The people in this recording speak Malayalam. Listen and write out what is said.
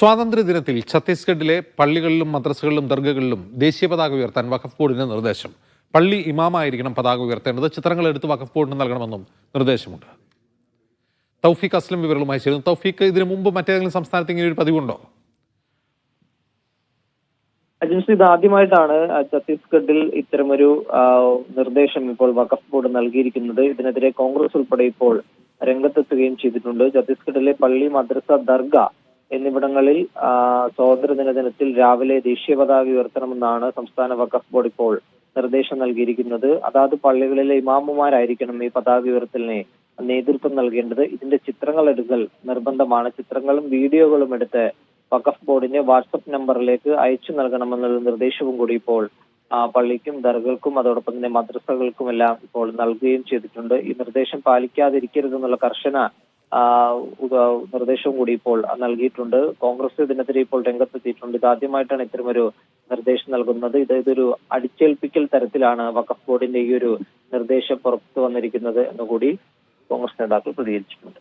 സ്വാതന്ത്ര്യദിനത്തിൽ ഛത്തീസ്ഗഡിലെ പള്ളികളിലും മദ്രസകളിലും ദർഗകളിലും ദേശീയ പതാക ഉയർത്താൻ വഖഫ് ബോർഡിന് നിർദ്ദേശം. പള്ളി ഇമാമായിരിക്കണം പതാക ഉയർത്തേണ്ടത്. ചിത്രങ്ങൾ എടുത്ത് വഖഫ് ബോർഡിന് നൽകണമെന്നും നിർദ്ദേശമുണ്ട്. തൗഫീഖ് അസ്ലം വിവരങ്ങളുമായി ചേരുന്നു. തൗഫീഖ്, ഇതിനു മുമ്പ് മറ്റേതെങ്കിലും സംസ്ഥാനത്ത് ഇങ്ങനെ ഒരു പതിവുണ്ടോ? അജിൻസ്, ഇത് ആദ്യമായിട്ടാണ് ഛത്തീസ്ഗഡിൽ ഇത്തരമൊരു നിർദ്ദേശം ഇപ്പോൾ വഖഫ് ബോർഡ് നൽകിയിരിക്കുന്നത്. ഇതിനെതിരെ കോൺഗ്രസ് ഉൾപ്പെടെ ഇപ്പോൾ രംഗത്തെത്തുകയും ചെയ്തിട്ടുണ്ട്. ഛത്തീസ്ഗഡിലെ പള്ളി, മദ്രസ, ദർഗ എന്നിവിടങ്ങളിൽ സ്വാതന്ത്ര്യദിന ദിനത്തിൽ രാവിലെ ദേശീയ പതാക ഉയർത്തണമെന്നാണ് സംസ്ഥാന വഖഫ് ബോർഡ് ഇപ്പോൾ നിർദ്ദേശം നൽകിയിരിക്കുന്നത്. അതാത് പള്ളികളിലെ ഇമാമുമാരായിരിക്കണം ഈ പതാക ഉയർത്തലിനെ നേതൃത്വം നൽകേണ്ടത്. ഇതിന്റെ ചിത്രങ്ങൾ എടുക്കൽ നിർബന്ധമാണ്. ചിത്രങ്ങളും വീഡിയോകളും എടുത്ത് വഖഫ് ബോർഡിന്റെ വാട്സപ്പ് നമ്പറിലേക്ക് അയച്ചു നൽകണമെന്നുള്ള നിർദ്ദേശവും കൂടി ഇപ്പോൾ പള്ളിക്കും ദർഗകൾക്കും അതോടൊപ്പം തന്നെ മദ്രസകൾക്കുമെല്ലാം ഇപ്പോൾ നൽകുകയും ചെയ്തിട്ടുണ്ട്. ഈ നിർദ്ദേശം പാലിക്കാതിരിക്കരുതെന്നുള്ള കർശന നിർദ്ദേശവും കൂടി ഇപ്പോൾ നൽകിയിട്ടുണ്ട്. കോൺഗ്രസ് ഇതിനെതിരെ ഇപ്പോൾ രംഗത്തെത്തിയിട്ടുണ്ട്. ഇതാദ്യമായിട്ടാണ് ഇത്തരമൊരു നിർദ്ദേശം നൽകുന്നത്. ഇതൊരു അടിച്ചേൽപ്പിക്കൽ തരത്തിലാണ് വഖഫ് ബോർഡിന്റെ ഈ ഒരു നിർദ്ദേശം പുറത്തു വന്നിരിക്കുന്നത് എന്നുകൂടി കോൺഗ്രസ് നേതാക്കൾ പ്രതികരിച്ചിട്ടുണ്ട്.